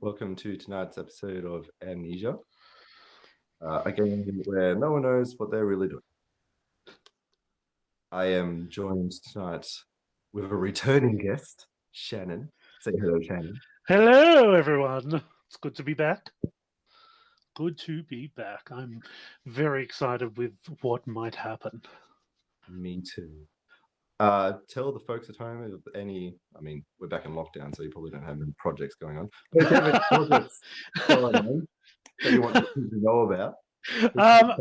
Welcome to tonight's episode of Amnesia, a game where no one knows what they're really doing. I am joined tonight with a returning guest, Shannon. Say hello, Shannon. Hello, everyone. It's good to be back. Good to be back. I'm very excited with what might happen. Me too. Tell the folks at home if any. I mean, we're back in lockdown, so you probably don't have any projects going on. But if you have any projects going on that you want people to know about, No,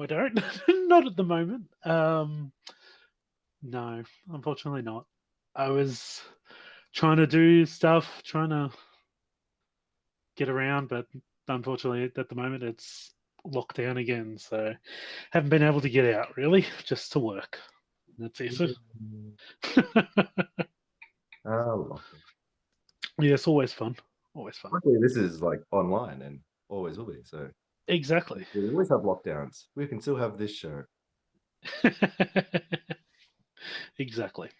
I don't. Not at the moment. No, unfortunately not. I was trying to do stuff, trying to get around, but unfortunately, at the moment, it's locked down again. So, haven't been able to get out really, just to work. That's it. lockdown. Yeah, it's always fun. Always fun. Luckily, this is like online and always will be. So Exactly. we always have lockdowns. We can still have this show. Exactly.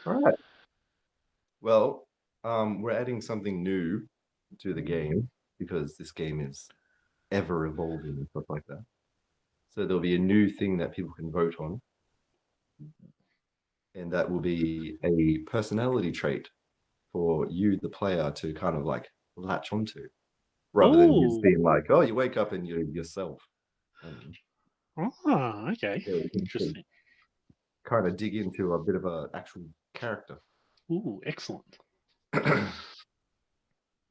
All right. Well, we're adding something new to the game because this game is ever evolving and stuff like that. So there'll be a new thing that people can vote on, and that will be a personality trait for you, the player, to kind of like latch onto, rather than just being like, "Oh, you wake up and you're yourself." Okay. Yeah, Interesting. Kind of dig into a bit of an actual character. Ooh, excellent.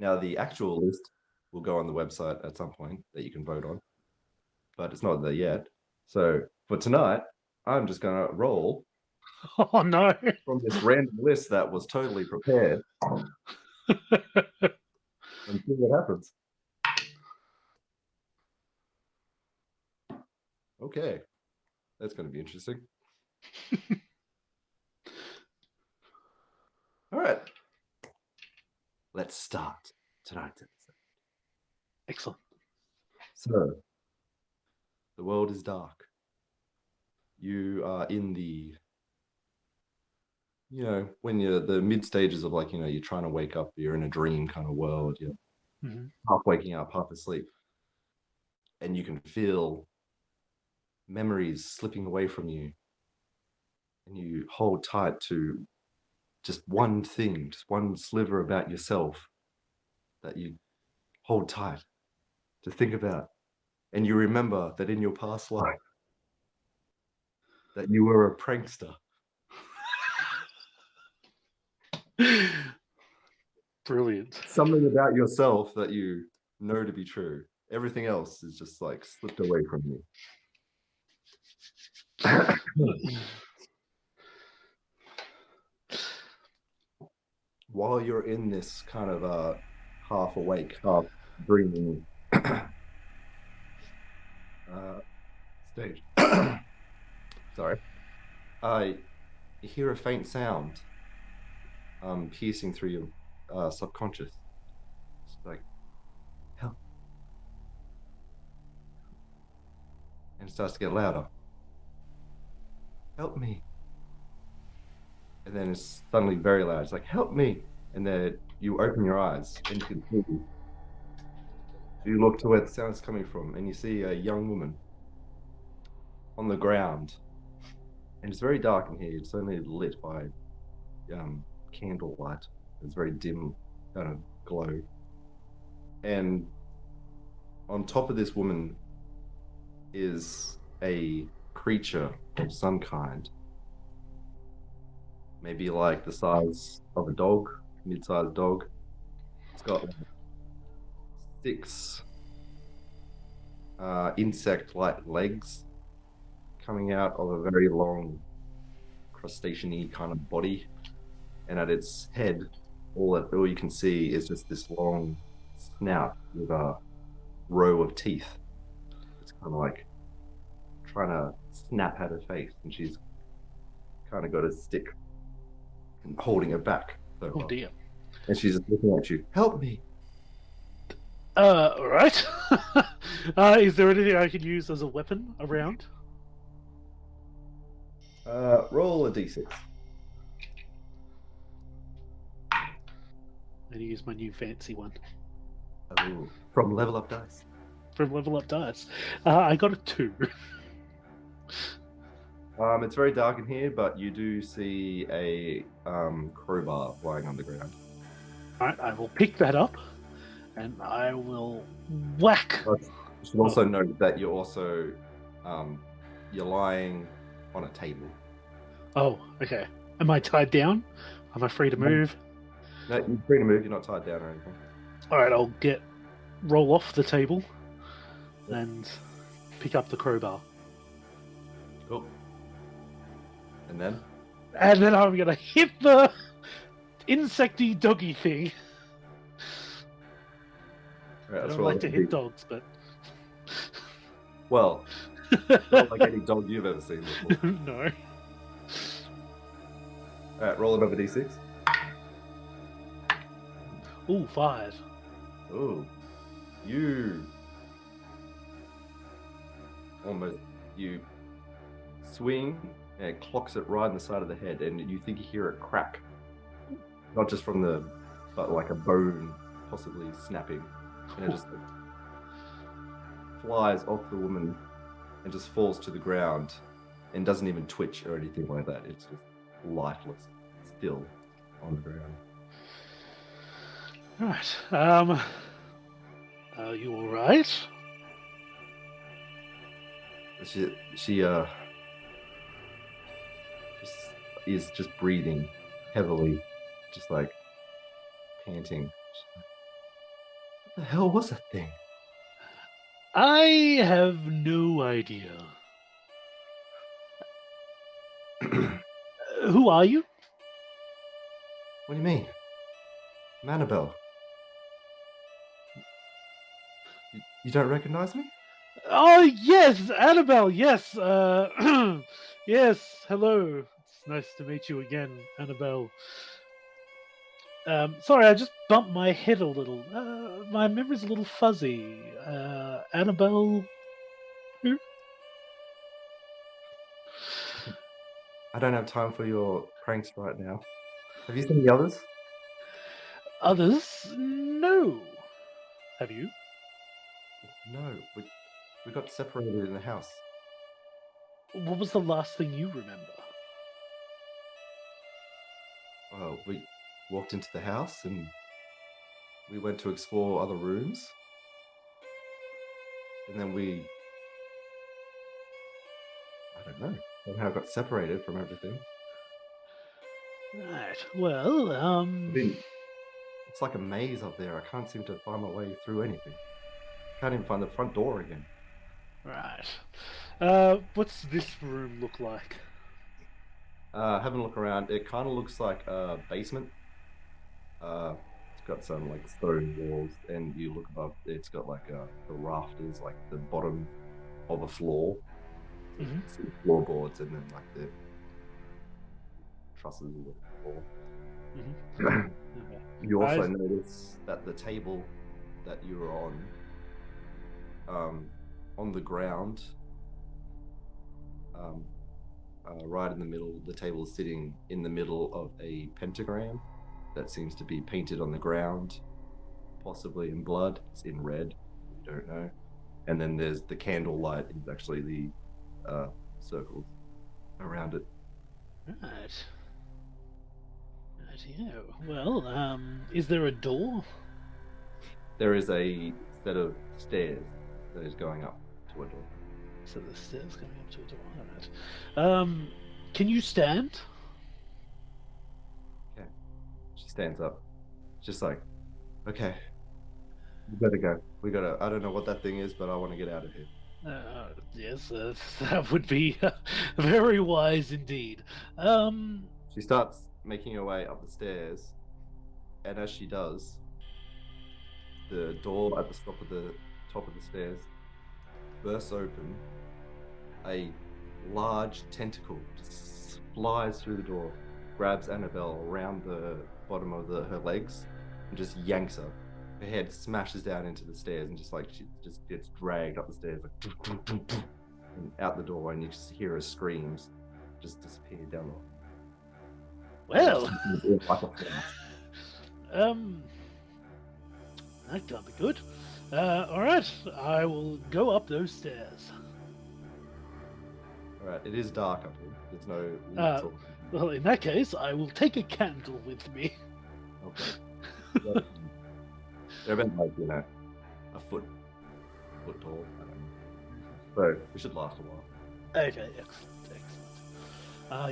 Now, the actual list will go on the website at some point that you can vote on, but it's not there yet. So for tonight, I'm just going to roll. Oh, no. From this random list that was totally prepared and see what happens. Okay. That's going to be interesting. All right. Let's start tonight's episode. Excellent. So, the world is dark. You are in the, when you're the mid stages of like, you're trying to wake up, you're in a dream kind of world, you're half waking up, half asleep. And you can feel memories slipping away from you. And you hold tight to just one thing, just one sliver about yourself that you hold tight to think about. And you remember that in your past life, that you were a prankster. Brilliant. Something about yourself that you know to be true. Everything else is just like slipped away from you. While you're in this kind of half awake, half dreaming stage, sorry, you hear a faint sound piercing through your subconscious. It's like, help. And it starts to get louder. Help me. And then it's suddenly very loud. It's like, help me. And then you open your eyes and you can see. You look to where the sound is coming from and you see a young woman on the ground. And it's very dark in here. It's only lit by candlelight. It's very dim kind of glow. And on top of this woman is a creature of some kind. Maybe like the size of a dog, mid-sized dog. It's got like 6 insect-like legs coming out of a very long crustacean-y kind of body. And at its head, all you can see is just this long snout with a row of teeth. It's kind of like trying to snap at her face, and she's kind of got a stick and holding it back. So Oh, dear. And she's just looking at you. Help me. All right. Is there anything I could use as a weapon around? Roll a d6. I'm gonna use my new fancy one Oh, from Level Up Dice. from Level Up Dice. I got a 2. It's very dark in here, but you do see a crowbar lying on the ground. Alright, I will pick that up and I will whack. You should also note that you're also you're lying on a table. Oh, okay. Am I tied down? Am I free to move? No, you're free to move. You're not tied down or anything. Alright, I'll roll off the table and pick up the crowbar. Cool. And then? And then I'm gonna hit the insecty doggy thing. Right, I don't like to hit dogs, but... Well, not like any dog you've ever seen before. No. Alright, roll another d6. Ooh, 5. Ooh. You swing and it clocks it right in the side of the head, and you think you hear it crack. Not just from but like a bone possibly snapping. And it just flies off the woman and just falls to the ground and doesn't even twitch or anything like that. It's just lifeless, still on the ground. Right. Are you alright? She is just breathing heavily, just like panting. What the hell was that thing? I have no idea. Who are you? What do you mean? I'm Annabelle. You don't recognize me? Oh, yes, Annabelle, yes. Yes, hello. It's nice to meet you again, Annabelle. Sorry, I just bumped my head a little. My memory's a little fuzzy. Annabelle... Who? I don't have time for your pranks right now. Have you seen the others? Others? No. Have you? No, we got separated in the house. What was the last thing you remember? Well, we walked into the house and we went to explore other rooms. And then I don't know, somehow got separated from everything. Right, well, It's like a maze up there. I can't seem to find my way through anything. Can't even find the front door again. Right. What's this room look like? Having a look around, it kind of looks like a basement. It's got some like stone walls, and you look above, it's got like the rafters, like the bottom of a floor, some floorboards, and then like the trusses of the floor. You also notice that the table that you're on the ground, right in the middle, the table is sitting in the middle of a pentagram that seems to be painted on the ground, possibly in blood. It's in red, you don't know. And then there's the candlelight is actually the circles around it. Right. Yeah. Well, is there a door? There is a set of stairs that is going up to a door. So the stairs going up to a door. All right. Can you stand? Okay. She stands up. Just like, okay, we better go. I don't know what that thing is, but I want to get out of here. Yes, that would be very wise indeed. She starts making her way up the stairs, and as she does, the door at the top of the stairs bursts open. A large tentacle just flies through the door, grabs Annabelle around the bottom of her legs, and just yanks her. Her head smashes down into the stairs, and just like she just gets dragged up the stairs, like and out the door, and you just hear her screams, just disappear down the. Well, That can't be good. Alright, I will go up those stairs. All right, it is dark up here. There's no lights or... Well, in that case, I will take a candle with me. Okay. They're about like, you know, a foot tall. I don't know. So we should last a while. Okay, excellent.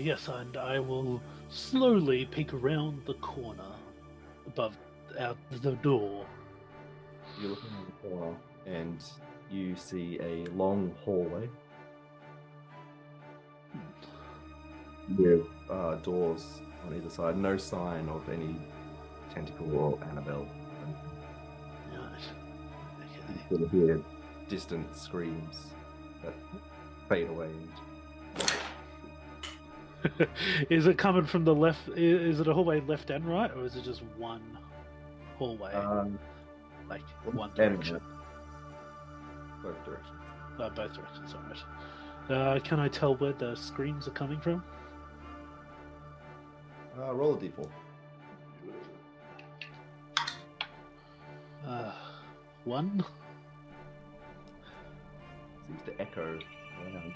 Yes, and I will slowly peek around the corner above out the door. You look in the corner and you see a long hallway with doors on either side. No sign of any tentacle or Annabelle. Right. You sort of hear distant screams that fade away. Is it coming from the left? Is it a hallway left and right, or is it just one hallway? Like one direction? Both directions. Both directions, alright. Can I tell where the screams are coming from? Roll a d4. 1. Seems to echo around.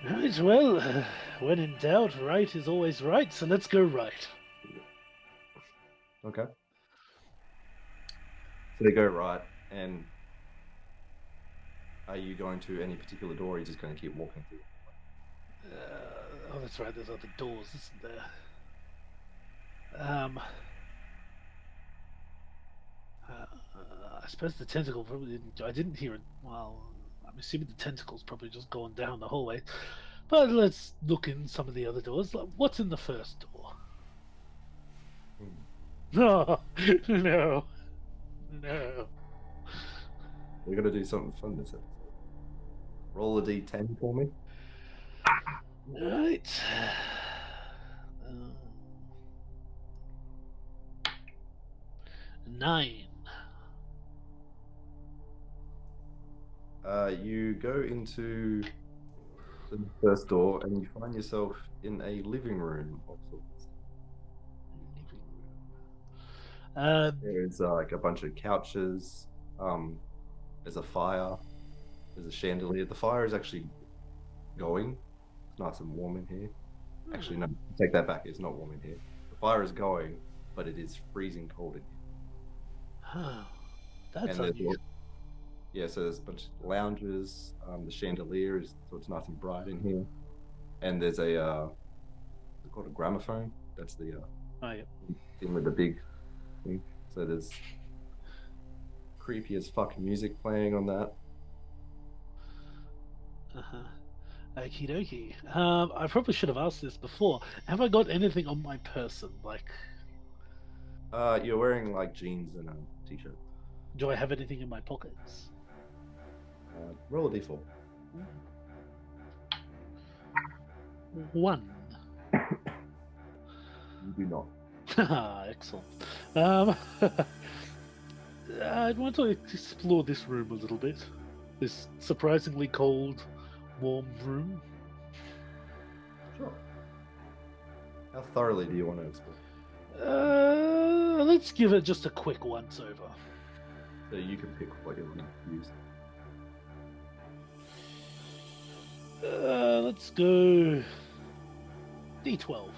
Right, well, when in doubt, right is always right, so let's go right. Okay. So they go right, and are you going to any particular door, or are you just going to keep walking through? Oh, that's right, there's other doors, isn't there? I suppose the tentacle probably didn't... I didn't hear it. Well, I'm assuming the tentacle's probably just going down the hallway. But let's look in some of the other doors. What's in the first door? No, no. We're going to do something fun this episode. Roll a d10 for me. Right. 9. You go into the first door and you find yourself in a living room of sorts. There's like a bunch of couches. There's a fire. There's a chandelier. The fire is actually going. It's nice and warm in here. Actually, no, take that back. It's not warm in here. The fire is going, but it is freezing cold in here. That's unusual. Yeah, so there's a bunch of lounges. The chandelier is so it's nice and bright in here, and there's a it's called a gramophone. That's the thing with the big thing. So there's creepy as fuck music playing on that. Okie dokie. I probably should have asked this before. Have I got anything on my person? Like, you're wearing like jeans and a t-shirt. Do I have anything in my pockets? Roll a d4. 1. You do not. Excellent. I'd want to explore this room a little bit. This surprisingly cold, warm room. Sure. How thoroughly do you want to explore? Let's give it just a quick once over. So you can pick what you want to use. Let's go D12.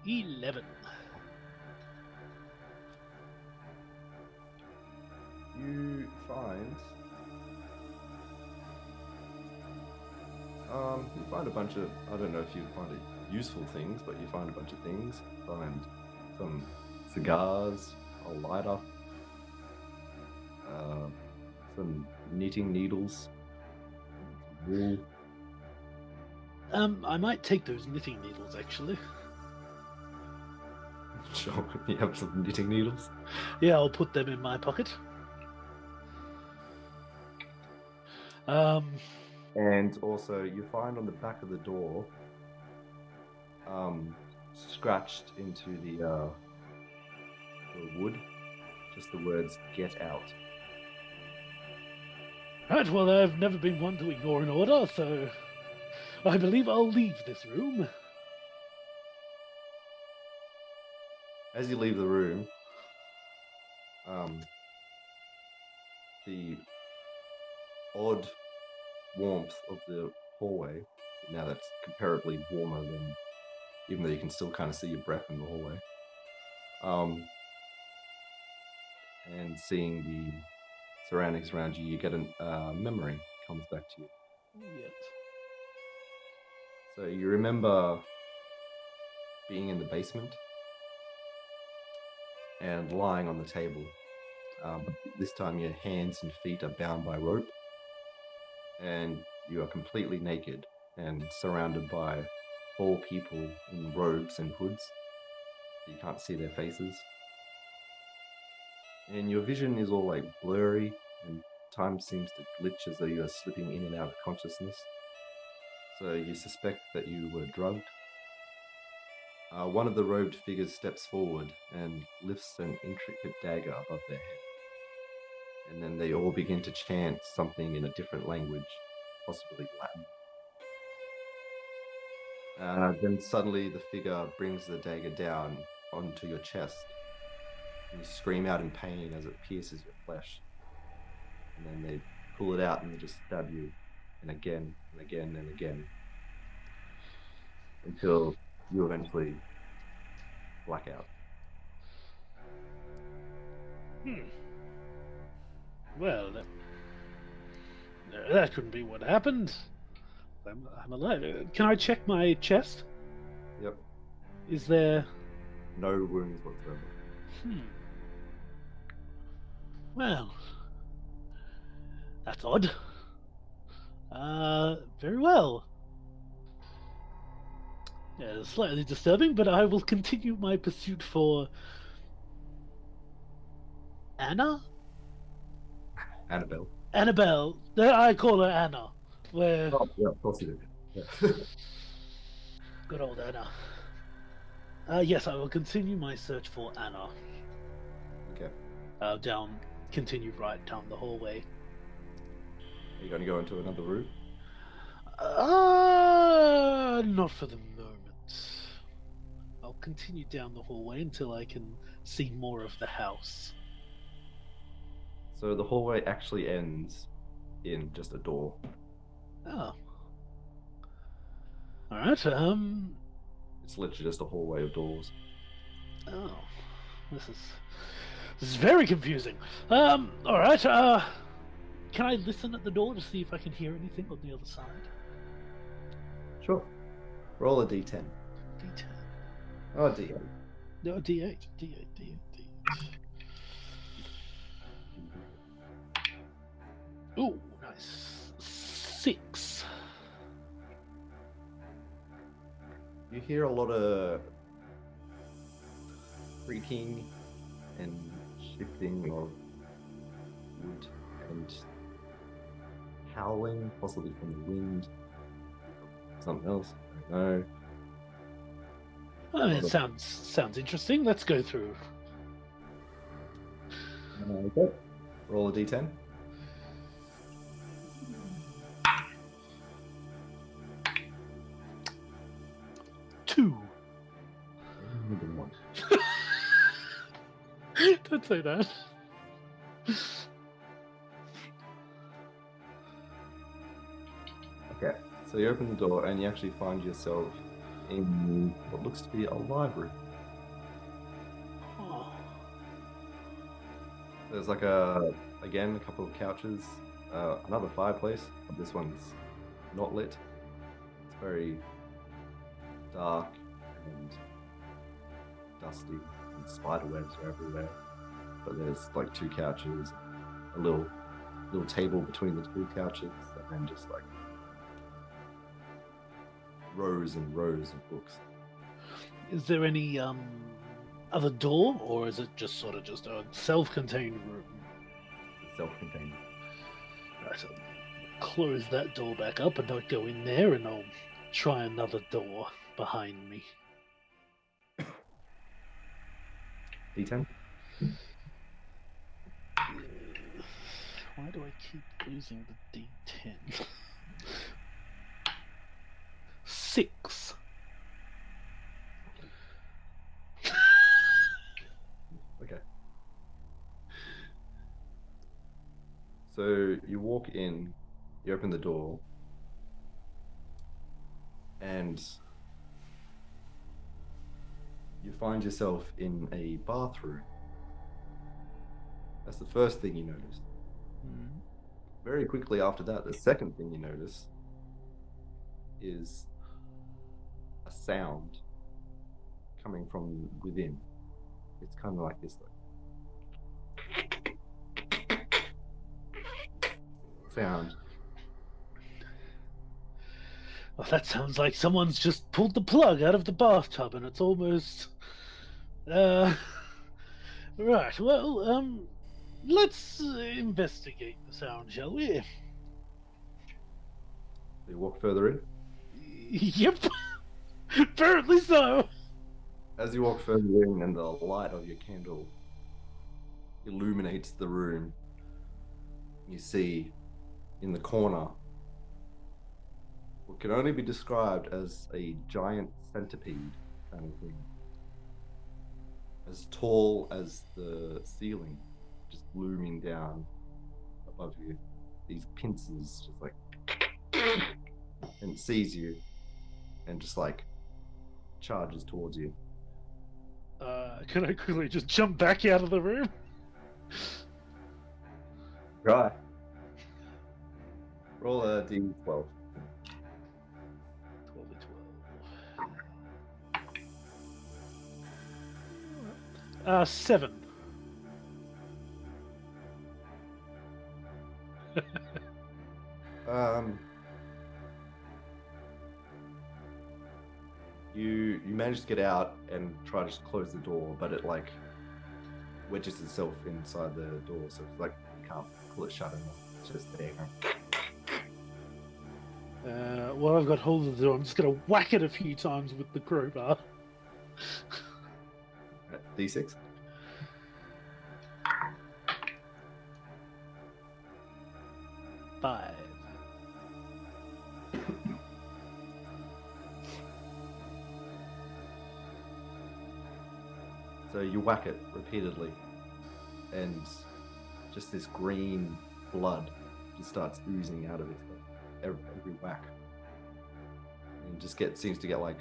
$11. You find a bunch of, I don't know if you find it useful things, but you find a bunch of things. You find some cigars, a lighter, some knitting needles, wool. I might take those knitting needles, actually. Sure, you have some knitting needles? Yeah, I'll put them in my pocket. And also, you find on the back of the door, scratched into the wood, just the words "Get out." Right, well, I've never been one to ignore an order, so I believe I'll leave this room. as you leave the room, the odd warmth of the hallway, now that's comparably warmer than, even though you can still kind of see your breath in the hallway, and seeing the surroundings around you, you get a memory comes back to you. Yes. So you remember being in the basement and lying on the table. This time your hands and feet are bound by rope, and you are completely naked and surrounded by 4 people in robes and hoods. You can't see their faces. And your vision is all like blurry, and time seems to glitch as though you are slipping in and out of consciousness. So you suspect that you were drugged. One of the robed figures steps forward and lifts an intricate dagger above their head. And then they all begin to chant something in a different language, possibly Latin. Then suddenly the figure brings the dagger down onto your chest, and you scream out in pain as it pierces your flesh. And then they pull it out and they just stab you, and again and again and again, until you eventually black out. Well, that couldn't be what happened. I'm alive. Can I check my chest? Yep. Is there... No wounds whatsoever. Well, that's odd. Very well. Yeah, slightly disturbing, but I will continue my pursuit for... Annabelle. I call her Anna. Where... Oh, yeah, of course you do. Yeah. Good old Anna. Yes, I will continue my search for Anna. Okay. Continue right down the hallway. Are you going to go into another room? Not for the moment. I'll continue down the hallway until I can see more of the house. So the hallway actually ends in just a door. Oh. Alright, It's literally just a hallway of doors. Oh. This is very confusing. Alright, can I listen at the door to see if I can hear anything on the other side? Sure. Roll a d10. D10. Oh, d8. No, D8. D8. Ooh, nice. 6. You hear a lot of creaking and shifting of wood and howling, possibly from the wind. Something else, I don't know. I mean, it sounds interesting. Let's go through. Okay. Roll a d10. Don't say that. Okay, so you open the door and you actually find yourself in what looks to be a library. Oh. There's like again, a couple of couches, another fireplace, but this one's not lit. It's very dark and dusty, and spider webs are everywhere. But there's like 2 couches, a little table between the 2 couches, and then just like rows and rows of books. Is there any other door, or is it just sort of just a self-contained room? Self-contained. Right, so close that door back up and don't go in there, and I'll try another door behind me. D10? Why do I keep losing the D10? 6. you walk in, you open the door, and you find yourself in a bathroom. That's the first thing you notice. Very quickly after that, the second thing you notice is a sound coming from within. It's kind of like this sound. Well, that sounds like someone's just pulled the plug out of the bathtub, and it's almost. Right. Well, let's investigate the sound, shall we? You walk further in. Yep. Apparently so. As you walk further in, and the light of your candle illuminates the room, you see in the corner what can only be described as a giant centipede kind of thing, as tall as the ceiling, just looming down above you. These pincers just like, and it sees you and just like charges towards you. Can I quickly just jump back out of the room? Right. Roll a d12. 12. 7. You manage to get out and try to just close the door, but it like wedges itself inside the door, so it's like you can't pull it shut enough. It's just there. While I've got hold of the door, I'm just going to whack it a few times with the crowbar. D6. Five. So you whack it repeatedly, and just this green blood just starts oozing out of it every whack, and just seems to get like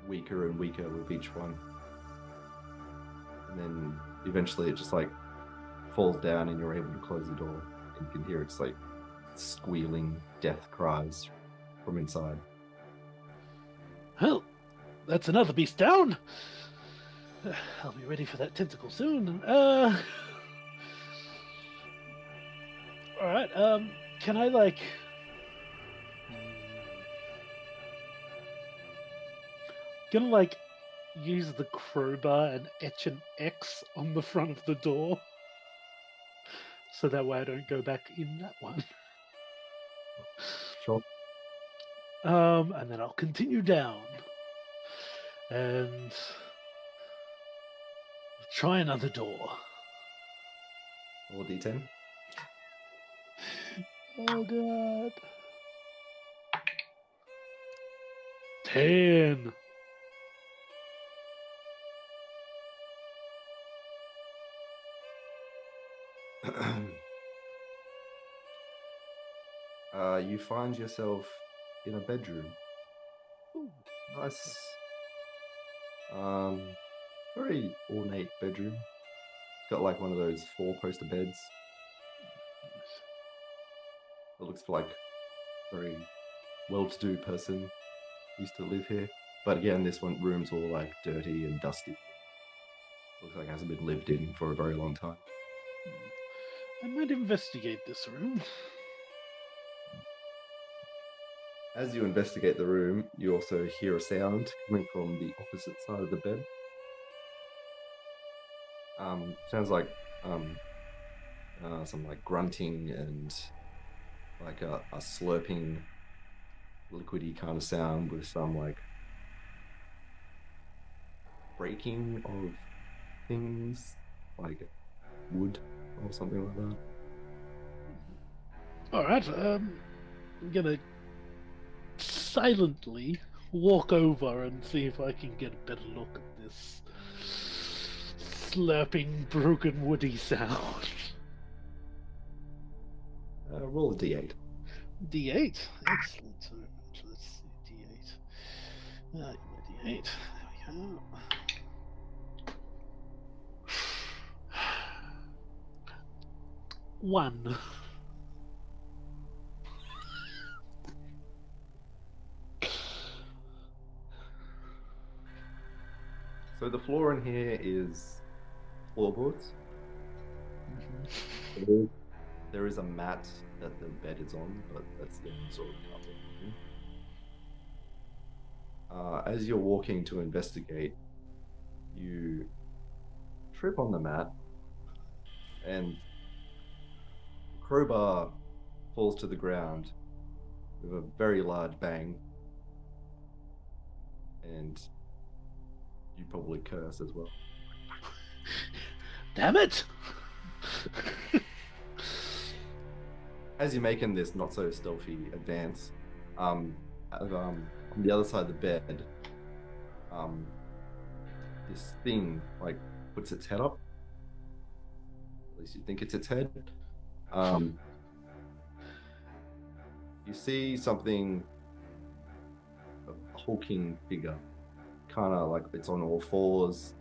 weaker and weaker with each one, and then eventually it just like falls down, and you're able to close the door, and you can hear it's like squealing death cries from inside. Well, that's another beast down. I'll be ready for that tentacle soon. Alright, can I like... Gonna like use the crowbar and etch an X on the front of the door, so that way I don't go back in that one. Sure. And then I'll continue down and try another door. Roll D10. Oh god. 10. You find yourself in a bedroom. Ooh. Nice. Very ornate bedroom. It's got like one of those 4-poster beds. It looks like a very well-to-do person used to live here. But again, this room's all like dirty and dusty. Looks like it hasn't been lived in for a very long time. I might investigate this room. As you investigate the room, you also hear a sound coming from the opposite side of the bed. Sounds like some like grunting and like a slurping, liquidy kind of sound with some like breaking of things, like wood or something like that. Alright, I'm gonna silently walk over and see if I can get a better look at this slurping, broken, woody sound. Roll a d8. D8. Excellent. So let's see. D8. D8. There we go. One. So the floor in here is floorboards. There is a mat that the bed is on, but that's the only sort of cover. As you're walking to investigate, you trip on the mat, and the crowbar falls to the ground with a very large bang, and you probably curse as well. Damn it! As you're making this not so stealthy advance, on the other side of the bed, this thing like puts its head up. At least you think it's its head. You see something, a hulking figure, kind of like it's on all fours,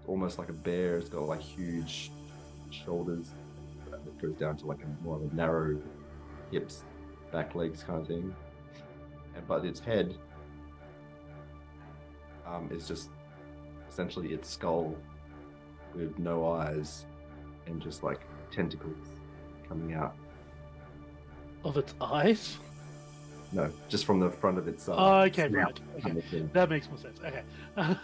almost like a bear. It's got like huge shoulders that goes down to like a more of a narrow hips, back legs kind of thing. But its head is just essentially its skull with no eyes and just like tentacles coming out. Of its eyes? No, just from the front of its okay, right. Okay. That makes more sense. Okay. Yeah.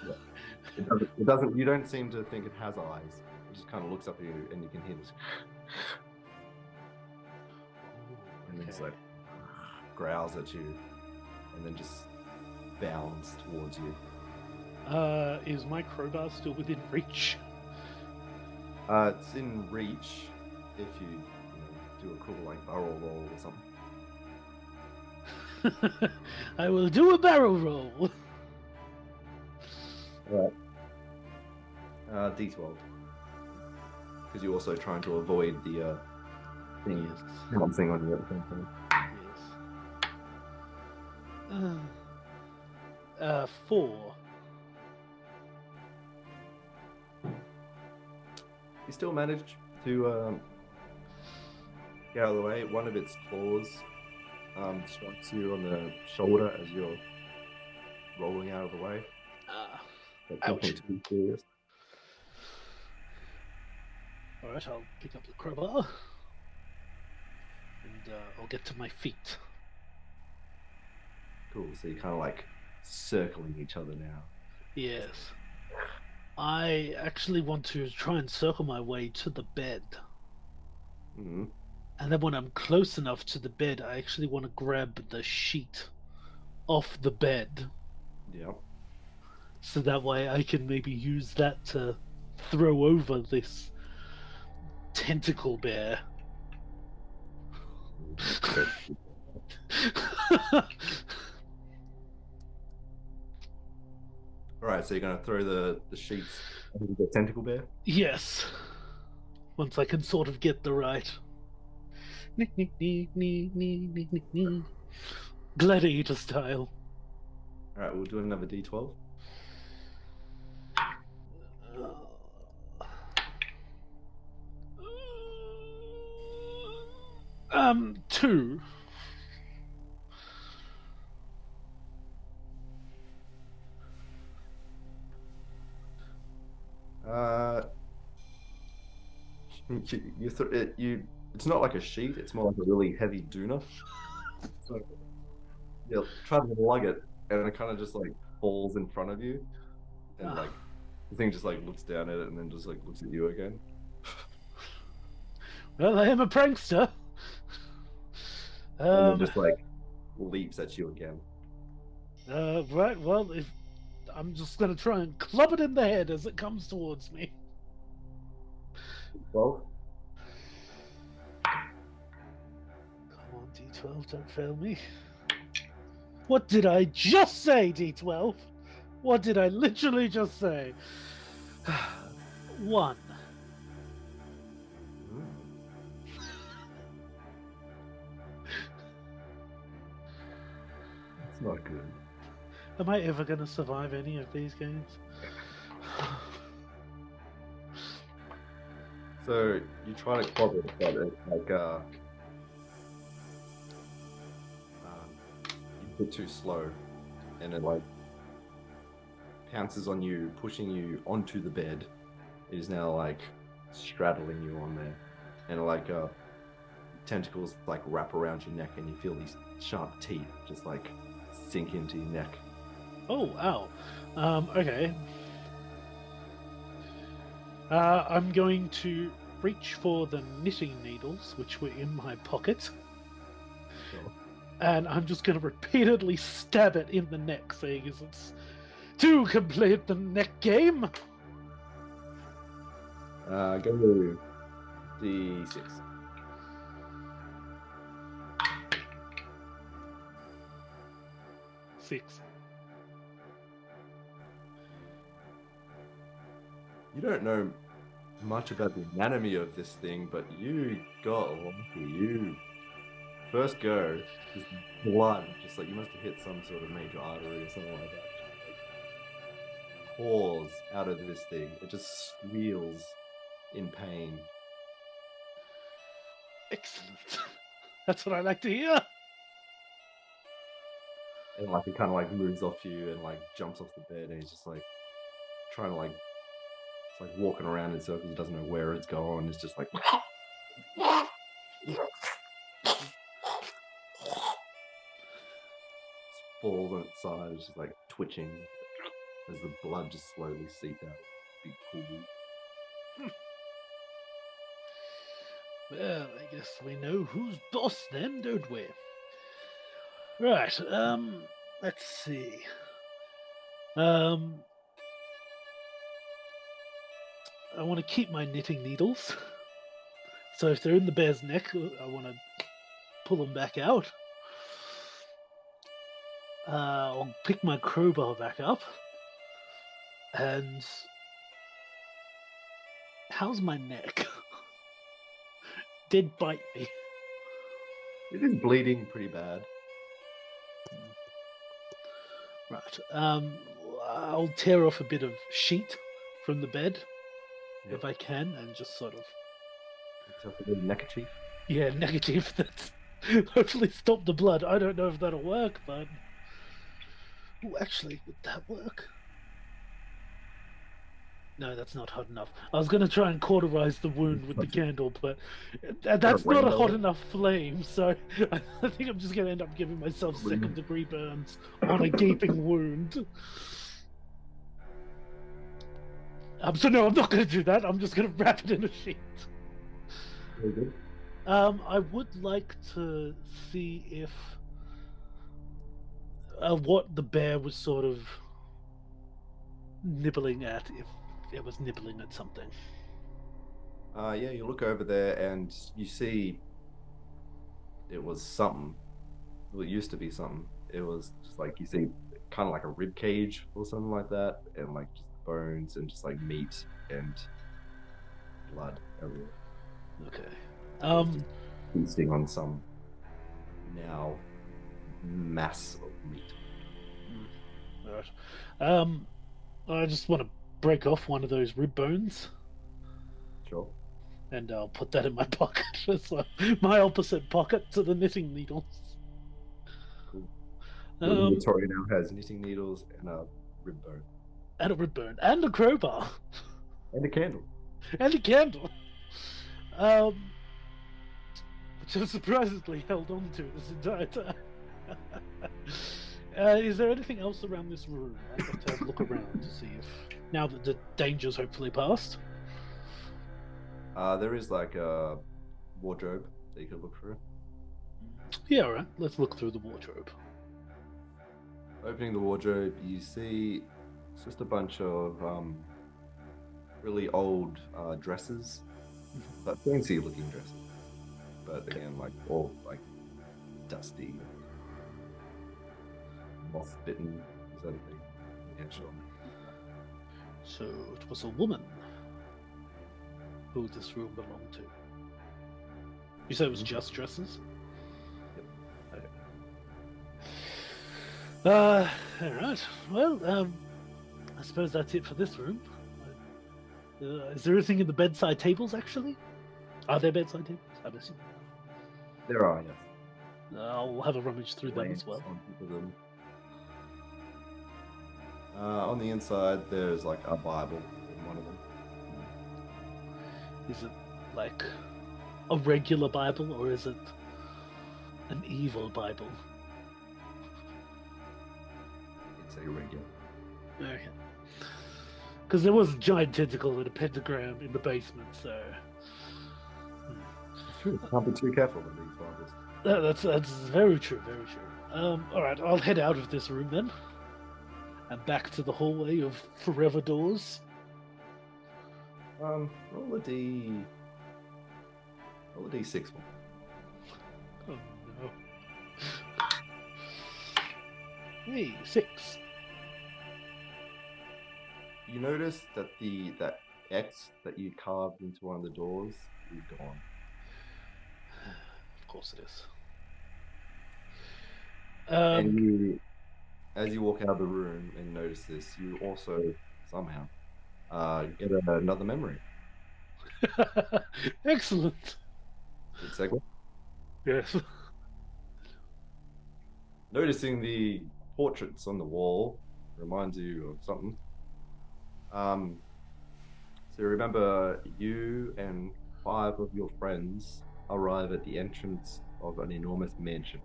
It doesn't. You don't seem to think it has eyes. It just kind of looks up at you, and you can hear this. And then it's like growls at you, and then just bounds towards you. Is my crowbar still within reach? It's in reach if you do a cool like barrel roll or something. I will do a barrel roll. All right. D12. Because you're also trying to avoid the thing bouncing on you at the same time. Yes. 4. You still manage to get out of the way. One of its claws strikes you on the shoulder as you're rolling out of the way. Ouch. Too serious. Alright, I'll pick up the crowbar. And I'll get to my feet. Cool, so you're kind of like circling each other now. Yes. I actually want to try and circle my way to the bed. Mm-hmm. And then when I'm close enough to the bed, I actually want to grab the sheet off the bed. Yeah. So that way I can maybe use that to throw over this tentacle bear. Alright, so you're going to throw the sheets over the tentacle bear? Yes. Once I can sort of get the right. Gladiator style. Alright, we'll do another D12. 2. It's not like a sheet, it's more like a really heavy doona. So you try to lug it, and it kind of just like falls in front of you, and like the thing just like looks down at it, and then just like looks at you again. Well, I am a prankster. And then just like leaps at you again. Right, well, if I'm just gonna try and club it in the head as it comes towards me. 12. Come on, D12, don't fail me. What did I just say, D12? What did I literally just say? 1. It's not good. Am I ever going to survive any of these games? So you try to clobber it, but it's like you're a bit too slow, and it like pounces on you, pushing you onto the bed. It is now like straddling you on there, and like tentacles like wrap around your neck, and you feel these sharp teeth just like sink into your neck. Oh, ow. Okay. I'm going to reach for the knitting needles, which were in my pocket, Sure. and I'm just going to repeatedly stab it in the neck, saying it's to complete the neck game. Go to D6. 6. You don't know much about the anatomy of this thing, but you got lucky. You first go, this blood, just like you must have hit some sort of major artery or something like that. Like, pours out of this thing. It just squeals in pain. Excellent. That's what I like to hear. And like it kind of like moves off you and like jumps off the bed, and he's just like trying to like it's like walking around in circles, doesn't know where it's going. It's just like falls on its side. It's just like twitching as the blood just slowly seeps out. Big pool. Well, I guess we know who's boss then, don't we? Right, let's see. I want to keep my knitting needles. So if they're in the bear's neck, I want to pull them back out. I'll pick my crowbar back up. And how's my neck? Did bite me. It is bleeding pretty bad. Right. I'll tear off a bit of sheet from the bed if I can, and just sort of It's a little neckerchief. yeah, neckerchief that's hopefully stop the blood. I don't know if that'll work, but actually, would that work? No, that's not hot enough. I was going to try and cauterize the wound with the candle, but that's not a hot enough flame, so I think I'm just going to end up giving myself second-degree burns on a gaping wound. So no, I'm not going to do that. I'm just going to wrap it in a sheet. Very good. I would like to see if what the bear was sort of nibbling at, if it was nibbling at something. Yeah, you look over there and you see it was something. Well, it used to be something. It was just like you see kind of like a rib cage or something like that, and like just bones and just like meat and blood everywhere. Okay. Feasting on some now mass of meat. Right. I just want to break off one of those rib bones. Sure. And I'll put that in my pocket. It's like my opposite pocket to the knitting needles. Cool. Victoria now has knitting needles and a rib bone. And a rib bone. And a crowbar. And a candle. And a candle. Which I've surprisingly held on to this entire time. Is there anything else around this room? I'd like to have a look around to see if, now that the danger's hopefully passed. There is like a wardrobe that you could look through. Yeah, alright. Let's look through the wardrobe. Opening the wardrobe, you see it's just a bunch of really old dresses, but fancy looking dresses. But again, like all like dusty, moth bitten, sort of thing. Yeah, sure. So it was a woman who this room belonged to. You said it was just dresses? Yep. All right. Well, I suppose that's it for this room. Is there anything in the bedside tables, actually? Are there bedside tables? I'm assuming. There are, yes. I'll have a rummage through them Lamps as well. on top of them. On the inside, there's like a Bible in one of them. Is it like a regular Bible, or is it an evil Bible? It's a regular. Okay. Because there was a giant tentacle and a pentagram in the basement, so... It's true. Can't be too careful with these Bibles. That's very true, very true. Alright, I'll head out of this room then. And back to the hallway of forever doors. Roll a D6 one. Oh no. Hey, 6. You notice that that X that you carved into one of the doors is gone. Of course it is. And you, as you walk out of the room and notice this, you also somehow get another memory. Excellent. Good segue. Yes. Noticing the portraits on the wall reminds you of something. So remember, you and 5 of your friends arrive at the entrance of an enormous mansion.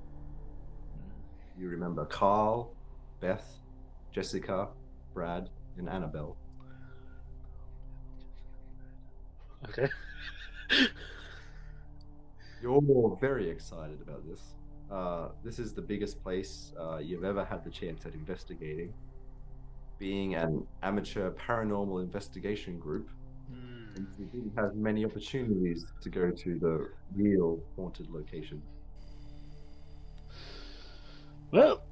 You remember Carl, Beth, Jessica, Brad, and Annabelle. Okay. You're all very excited about this. This is the biggest place you've ever had the chance at investigating. Being an amateur paranormal investigation group, and you didn't have many opportunities to go to the real haunted location. Well,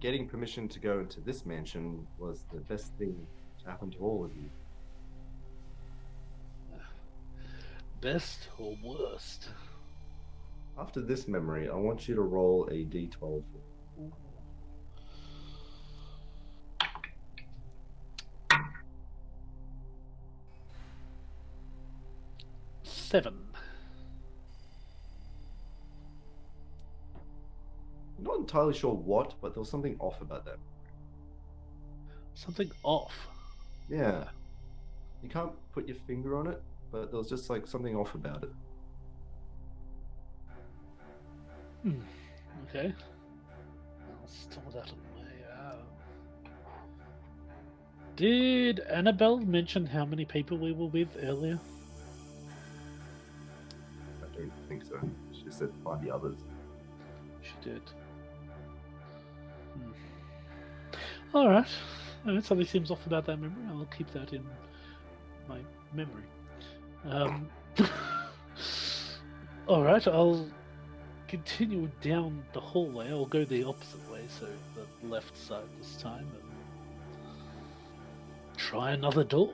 Getting permission to go into this mansion was the best thing to happen to all of you. best or worst? After this memory, I want you to roll a d12. 7. I'm not entirely sure what, but there was something off about that. Something off. Yeah. You can't put your finger on it, but there was just like something off about it. Okay. I'll store that away. Did Annabelle mention how many people we were with earlier? I don't think so. She said find the others. She did. All right. Something seems off about that memory. I'll keep that in my memory. All right. I'll continue down the hallway. I'll go the opposite way, so the left side this time, and try another door.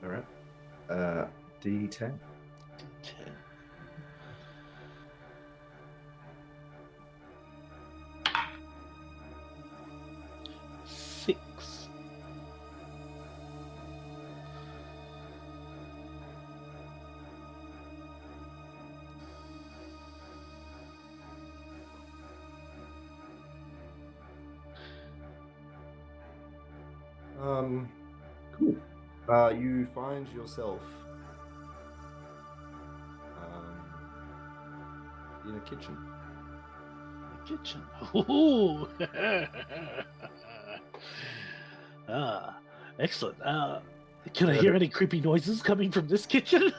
All right. D10. D10. 6. Cool. You find yourself in a kitchen. Kitchen. Ooh. Excellent. Can I hear any creepy noises coming from this kitchen?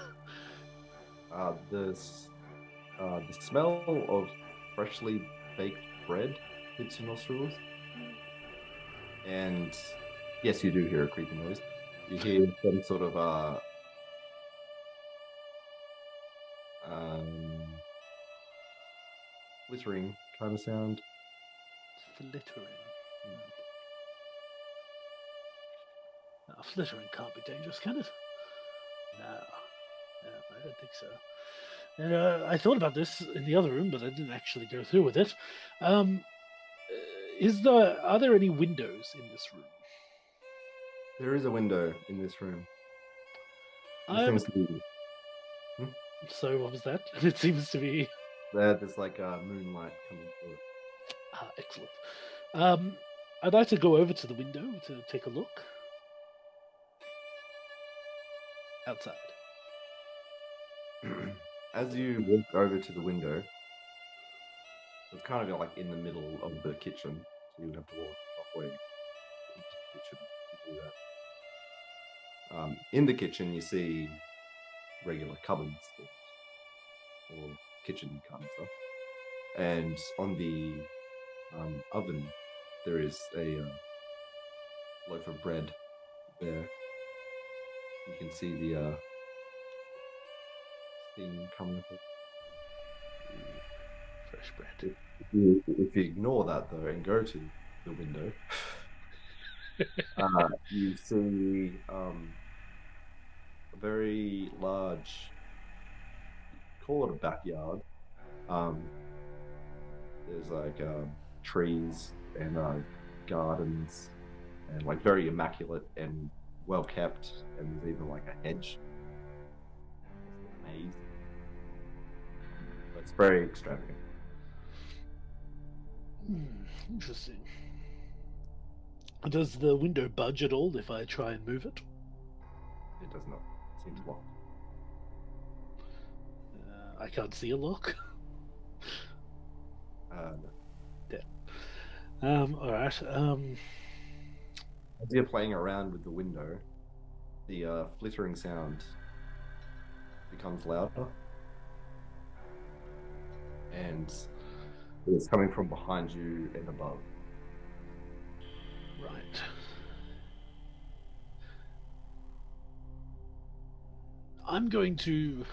The smell of freshly baked bread hits your nostrils, and yes, you do hear a creepy noise. You hear some sort of flittering kind of sound. Flittering. Flittering can't be dangerous, can it? No, I don't think so. And I thought about this in the other room, but I didn't actually go through with it. Are there any windows in this room? There is a window in this room. It I'm seems to be So what was that? It seems to be there's like moonlight coming through it. excellent. I'd like to go over to the window to take a look outside. As you walk over to the window, it's kind of like in the middle of the kitchen, so you would have to walk halfway into the kitchen to do that. In the kitchen, you see regular cupboards or kitchen kind of stuff, and on the oven there is a loaf of bread there. You can see the steam coming up. Fresh bread. If you ignore that though and go to the window, you see a very large, call it a backyard. There's like trees and gardens and like very immaculate and well kept, and there's even like a hedge, a maze. It's very extravagant. Interesting. Does the window budge at all if I try and move it? It does not. It seems locked. I can't see a lock. No. All right. As you're playing around with the window, the flittering sound becomes louder, and it's coming from behind you and above. Right. I'm going to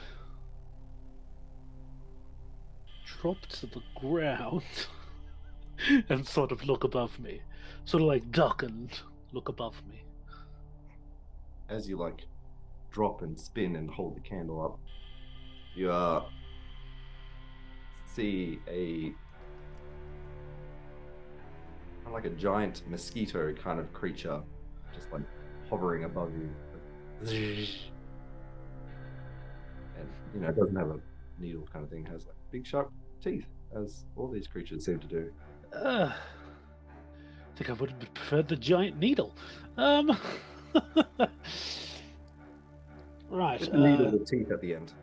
drop to the ground and sort of look above me. Sort of like duck and look above me. As you like drop and spin and hold the candle up, you see a kind of like a giant mosquito kind of creature just like hovering above you. And it doesn't have a needle kind of thing, it has like big sharp teeth, as all these creatures seem to do. I think I would have preferred the giant needle. Right. It's a needle with teeth at the end.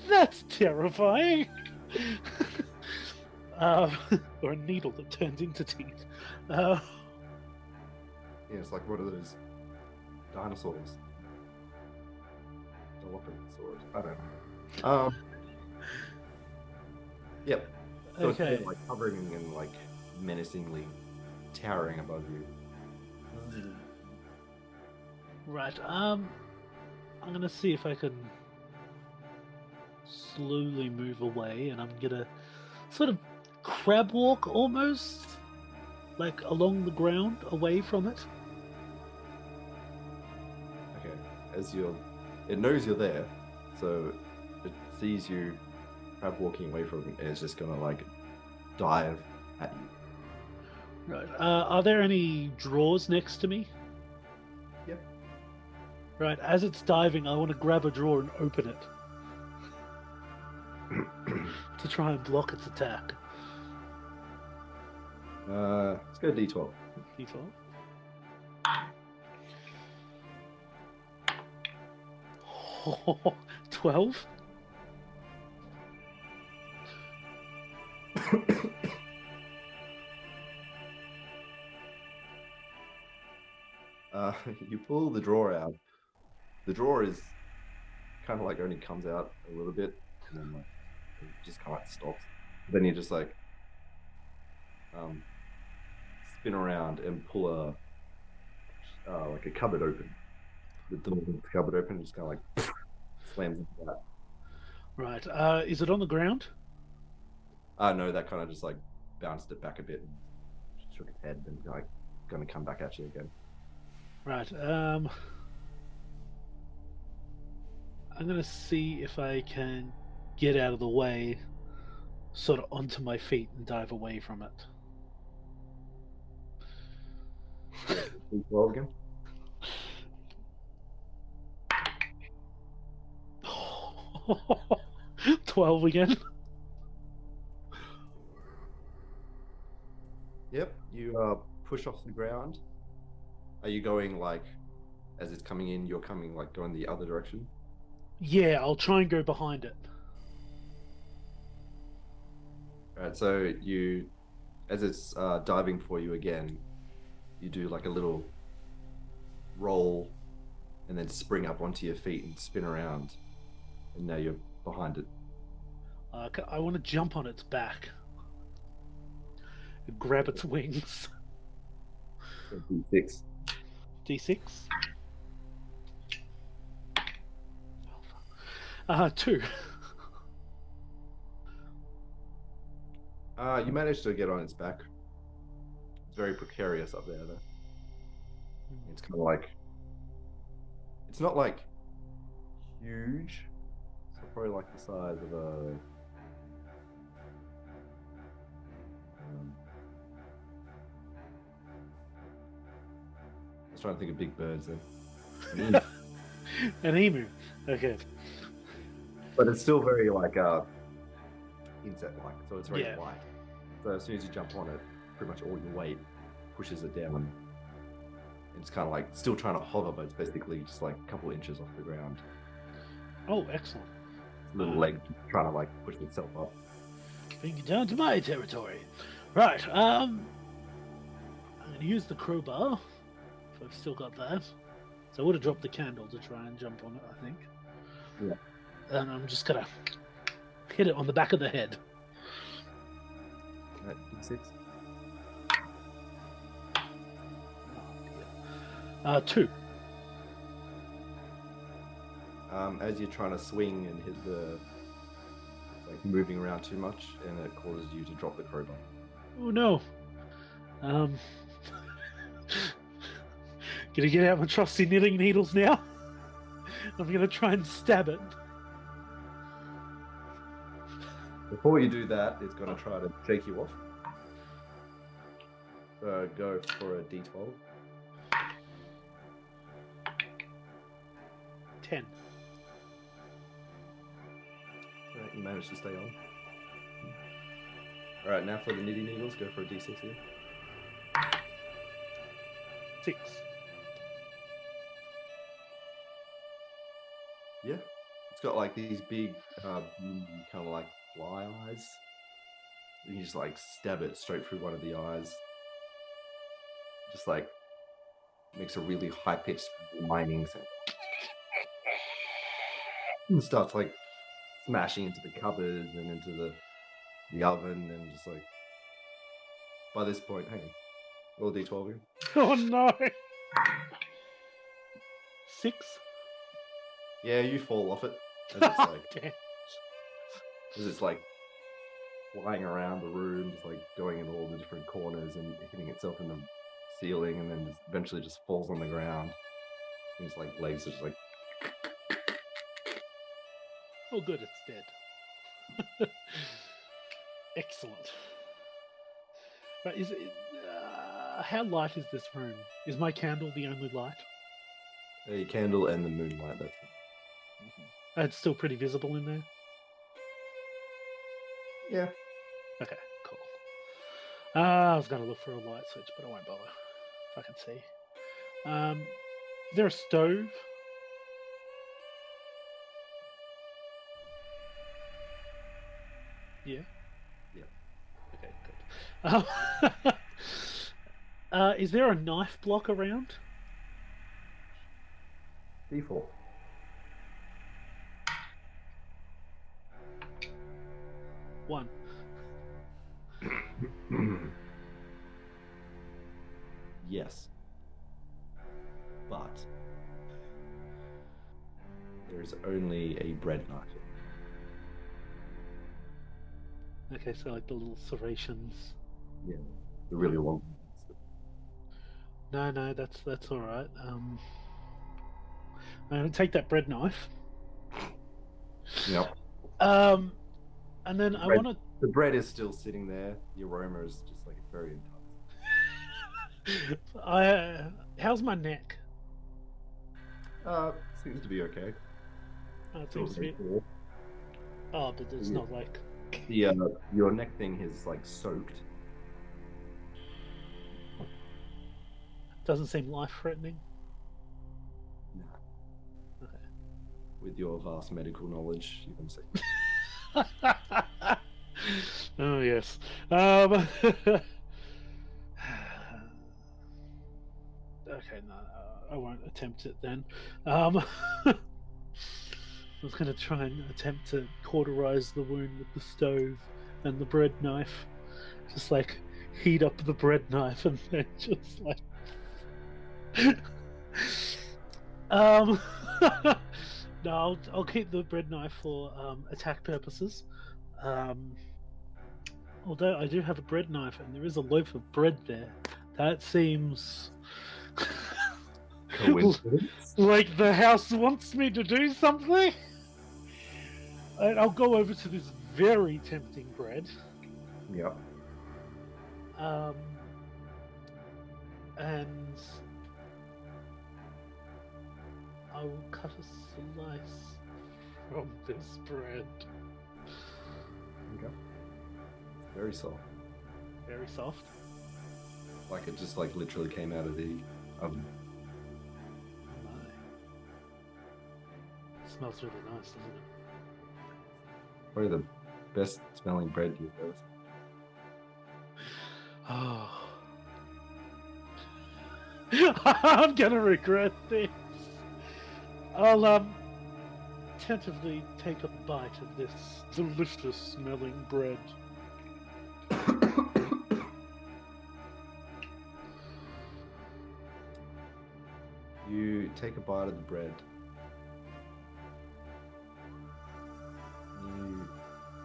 That's terrifying. Or a needle that turns into teeth. Yeah, it's like one of those dinosaurs. Dilophosaurs. I don't know. Yep. So Okay. it's like hovering and like menacingly towering above you. Right. I'm gonna see if I can slowly move away, and I'm gonna sort of crab walk almost, like along the ground, away from it. Okay. It knows you're there, so it sees you crab walking away from it, and it's just gonna like dive at you. Right. Are there any drawers next to me? Yep. Right. As it's diving, I want to grab a drawer and open it to try and block its attack. Let's go D12. Default. Oh, 12? You pull the drawer out. The drawer is kind of like only comes out a little bit, and then like it just kind of like stops. Then you just like spin around and pull like a cupboard open. The cupboard open, just kind of like slams into that. Right. Is it on the ground? No, that kind of just like bounced it back a bit and shook its head, and like going to come back at you again. Right. I'm going to see if I can get out of the way sort of onto my feet and dive away from it. D12 again. 12 again. Yep, you push off the ground. Are you going like, as it's coming in, you're coming like going the other direction? Yeah, I'll try and go behind it. All right, so you, as it's diving for you again, you do like a little roll and then spring up onto your feet and spin around. And now you're behind it. I want to jump on its back and grab its wings. D6. D6. 2. You managed to get on its back. It's very precarious up there, though. It's kind of like, it's not like huge. It's probably like the size of a. I was trying to think of big birds then. An emu. Okay. But it's still very like insect-like, so it's very Yeah. light. So as soon as you jump on it, pretty much all your weight pushes it down. And it's kind of like still trying to hover, but it's basically just like a couple inches off the ground. Oh, excellent. Its little leg trying to like push itself up. Bring you down to my territory. Right, I'm going to use the crowbar, if I've still got that. So I would have dropped the candle to try and jump on it, I think. Yeah. And I'm just going to hit it on the back of the head. Right, D6. 2. As you're trying to swing and hit the, like moving around too much, and it causes you to drop the crowbar. Oh no. Gonna get out my trusty knitting needles now. I'm gonna try and stab it. Before you do that, it's going to try to shake you off. So go for a D12. 10. Right, you managed to stay on. All right, now for the knitting needles, go for a D6 here. 6. Yeah, it's got like these big, kind of like fly eyes. And you just like stab it straight through one of the eyes. Just like makes a really high-pitched whining sound. And starts like smashing into the cupboard and into the oven, and just like by this point, hang on, roll D12 here. Oh no! 6. Yeah, you fall off it as it's like Damn. as it's like flying around the room, just like going in all the different corners and hitting itself in the ceiling, and then just eventually just falls on the ground. And its like legs are just like. Oh good, it's dead. Excellent. Right, is it? How light is this room? Is my candle the only light? A candle and the moonlight. That's it. It's still pretty visible in there. Yeah. Okay, cool. I was going to look for a light switch, but I won't bother. If I can see. Is there a stove? Yeah. Yeah. Okay, good. Is there a knife block around? D4. One. Yes. But there is only a bread knife. Okay, so like the little serrations. Yeah. The really long. No, that's all right. I'm gonna take that bread knife. Yep. And then The bread is still sitting there. The aroma is just like very intense. How's my neck? Seems to be okay. It seems to be. Oh, but it's not like your neck thing is like soaked. Doesn't seem life-threatening. No. Okay. With your vast medical knowledge, you can say. Oh yes. Okay, no, I won't attempt it then. I was going to try and attempt to cauterize the wound with the stove and the bread knife. Just like heat up the bread knife and then just like. No, I'll keep the bread knife for attack purposes. Although I do have a bread knife and there is a loaf of bread there, that seems like the house wants me to do something. And I'll go over to this very tempting bread. Yep. And I will cut a slice from this bread. Okay. Very soft. Very soft. Like it just like literally came out of the oven. It smells really nice, doesn't it? Probably the best smelling bread you've ever seen. Oh. I'm gonna regret this. I'll tentatively take a bite of this delicious smelling bread. You take a bite of the bread. You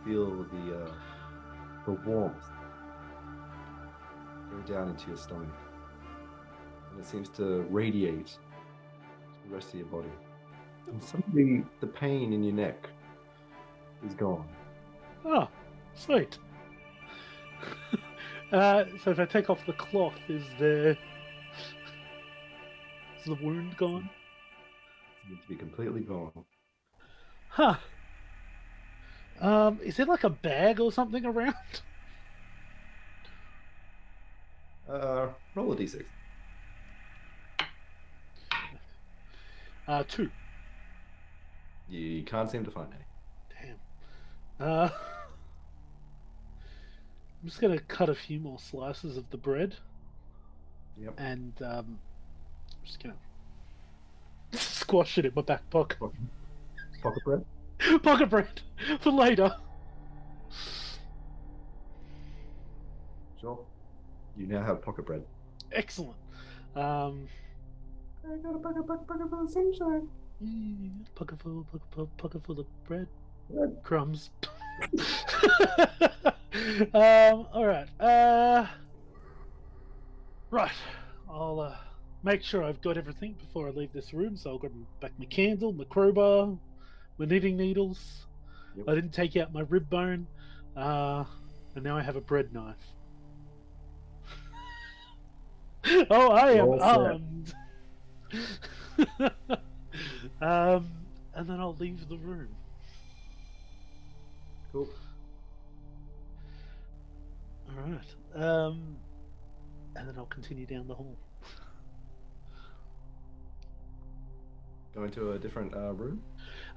feel the warmth go down into your stomach, and it seems to radiate to the rest of your body. And suddenly, the pain in your neck is gone. Oh, sweet. So if I take off the cloth, is the wound gone? It seems to be completely gone. Huh. Is there like a bag or something around? Roll a d6. 2. You can't seem to find any. Damn. I'm just gonna cut a few more slices of the bread. Yep. And I'm just gonna squash it in my back pocket. Pocket bread? Pocket bread for later. Sure. You now have pocket bread. Excellent. I got a pocket full of sunshine. Pocket full of bread. Bread. Crumbs. All right. Right. I'll make sure I've got everything before I leave this room. So I'll grab back my candle, my crowbar, my knitting needles. Yep. I didn't take out my rib bone, and now I have a bread knife. Oh, I am armed. And then I'll leave the room. Cool. All right. And then I'll continue down the hall. Go into a different room.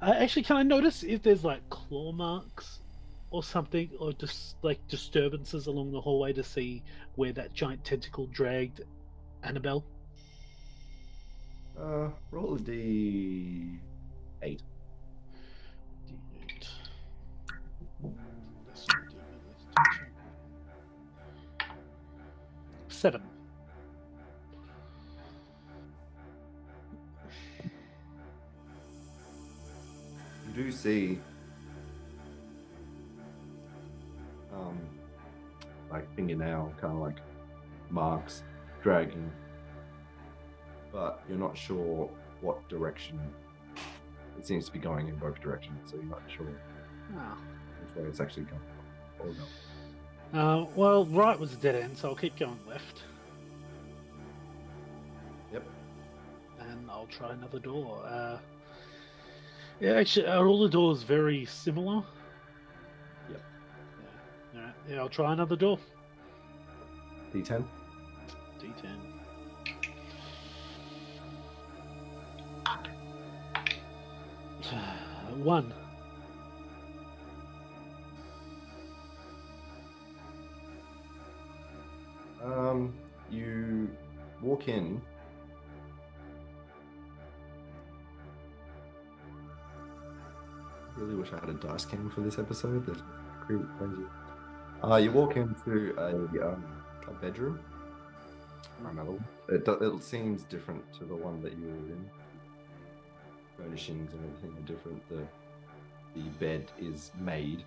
Actually, can I notice if there's like claw marks or something, or just like disturbances along the hallway to see where that giant tentacle dragged Annabelle? Roll a d8. D8. Let's do 7. You do see like fingernail kind of like marks dragging, but you're not sure what direction. It seems to be going in both directions, so you're not sure Oh. which way it's actually going. Or no. Well, right was a dead end, so I'll keep going left. Yep. And I'll try another door. Yeah, actually, are all the doors very similar? Yep. Yeah. Alright, yeah, I'll try another door. D10. D10. One. You walk in. I really wish I had a dice game for this episode. That's crazy. You walk into a bedroom. It seems different to the one that you were in. Furnishings and everything are different. The bed is made.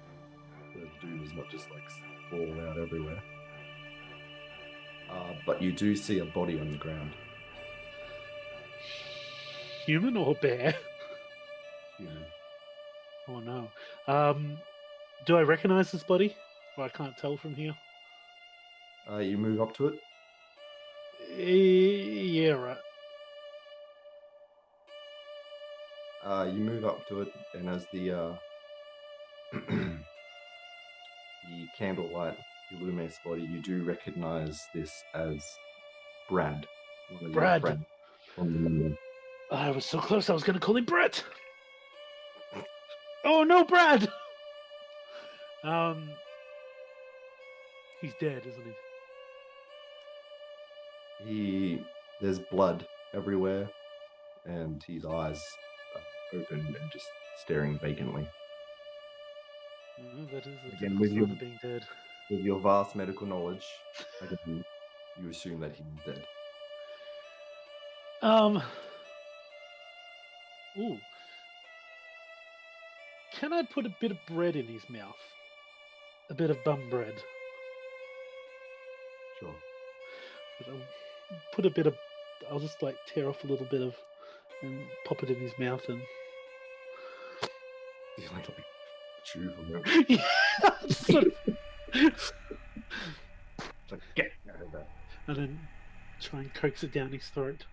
The doom is not just like fall out everywhere. But you do see a body on the ground. Human or bear? Human. Oh no. Do I recognize this body? Or I can't tell from here? You move up to it. Yeah, right. You move up to it, and as the the candlelight illuminates the body, you do recognize this as Brad. One of your Brad. friends from the movie. I was so close, I was going to call him Brett. Oh no, Brad! He's dead, isn't he? There's blood everywhere, and his eyes are open and just staring vacantly. That is a Again, typical with sign your- of being dead. With your vast medical knowledge, again, you assume that he's dead. Ooh. Can I put a bit of bread in his mouth? A bit of bum bread. Sure. But I'll put a bit of. I'll just like tear off a little bit of, and pop it in his mouth and. You like chew from him. Yeah, just sort of, It's like, get out of that. and then try and coax it down his throat.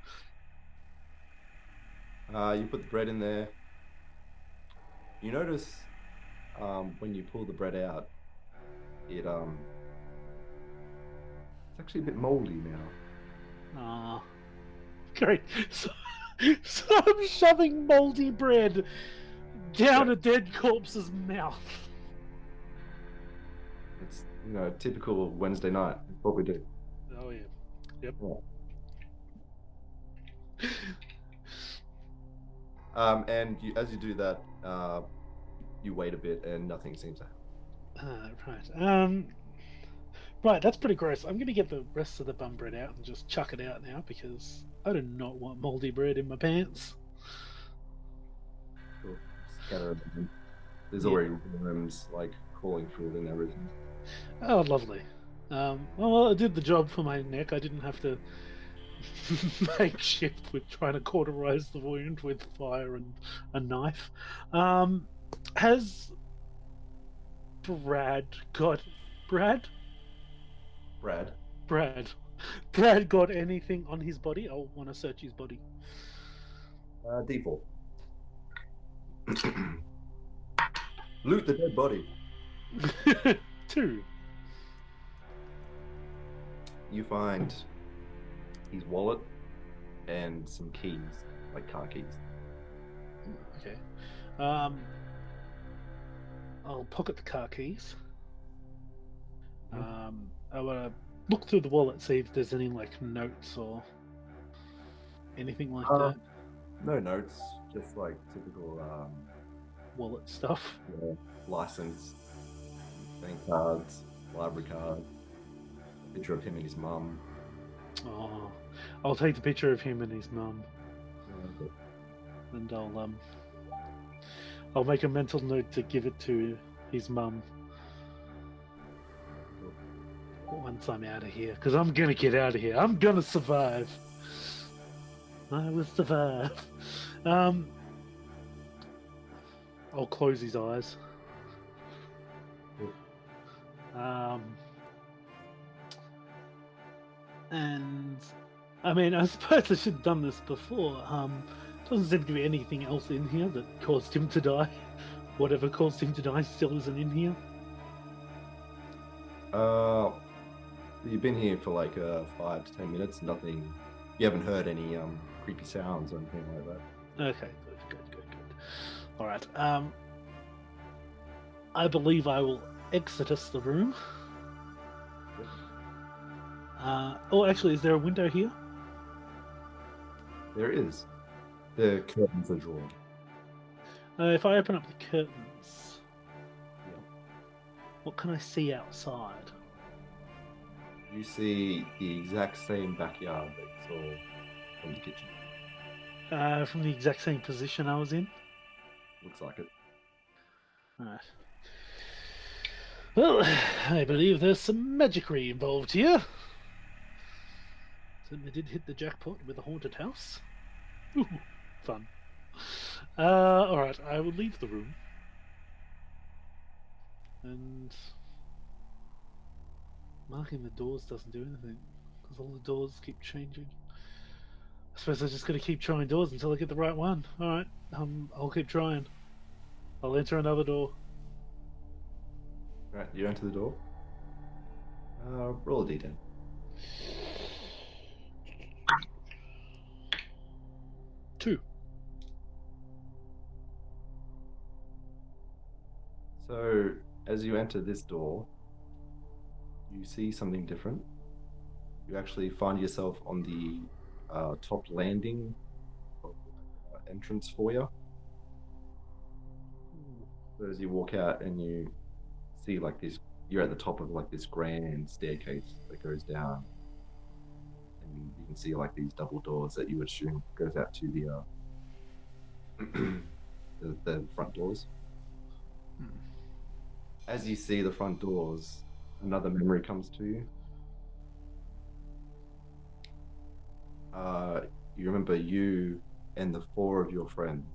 You put the bread in there. You notice when you pull the bread out, it's actually a bit moldy now. Ah, great. So I'm shoving moldy bread down a dead corpse's mouth. It's typical Wednesday night. It's what we do. Oh yeah. Yep. Yeah. And as you do that, you wait a bit, and nothing seems to happen. Right. Right, that's pretty gross. I'm going to get the rest of the bum bread out and just chuck it out now because I do not want moldy bread in my pants. Cool. Scatter them. There's Yeah. already worms like crawling through it and everything. Oh, lovely. Well, I did the job for my neck. I didn't have to make shift with trying to cauterize the wound with fire and a knife. Has Brad got got anything on his body? I want to search his body. Default. Loot the dead body. 2. You find his wallet and some keys, like car keys. Okay. I'll pocket the car keys. I want to look through the wallet, see if there's any like notes or anything like that. No notes, just like typical Wallet stuff. license, bank cards, library card, picture of him and his mum. Oh, I'll take the picture of him and his mum, and I'll make a mental note to give it to his mum once I'm out of here, because I'm gonna get out of here. I'm gonna survive. I will survive. I'll close his eyes. And I mean, I suppose I should have done this before. Doesn't seem to be anything else in here that caused him to die. Whatever caused him to die still isn't in here. You've been here for like 5 to 10 minutes. Nothing. You haven't heard any creepy sounds or anything like that. Okay, good. All right. I believe I will exodus the room. Oh, actually, is there a window here? There is. The curtains are drawn. If I open up the curtains, what can I see outside? You see the exact same backyard that you saw from the kitchen. From the exact same position I was in? Looks like it. Right. Well, I believe there's some magicry involved here. Certainly did hit the jackpot with a haunted house. Ooh, fun. Alright, I will leave the room. And marking the doors doesn't do anything, because all the doors keep changing. I suppose I just gotta keep trying doors until I get the right one. Alright, I'll keep trying. I'll enter another door. Right, you enter the door. Roll a d10. Two. So, as you enter this door, you see something different. You actually find yourself on the top landing of the entrance foyer. So as you walk out and you see like this, you're at the top of like this grand staircase that goes down, and you can see like these double doors that you would assume goes out to the the front doors. As you see the front doors, another memory comes to you. You remember you and the 4 of your friends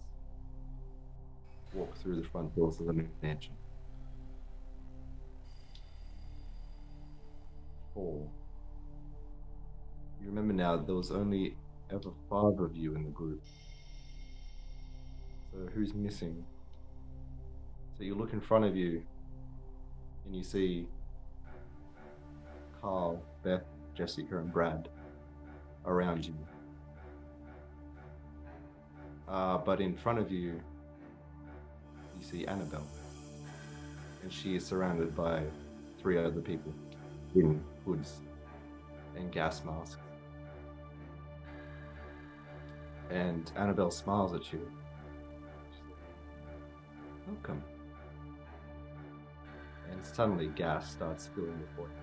walk through the front doors of the mansion. 4. You remember now there was only ever 5 of you in the group. So who's missing? So you look in front of you and you see Carl, Beth, Jessica, and Brad around you. But in front of you, you see Annabelle. And she is surrounded by 3 other people in hoods and gas masks. And Annabelle smiles at you. She's like, "Welcome." And suddenly gas starts spilling before you.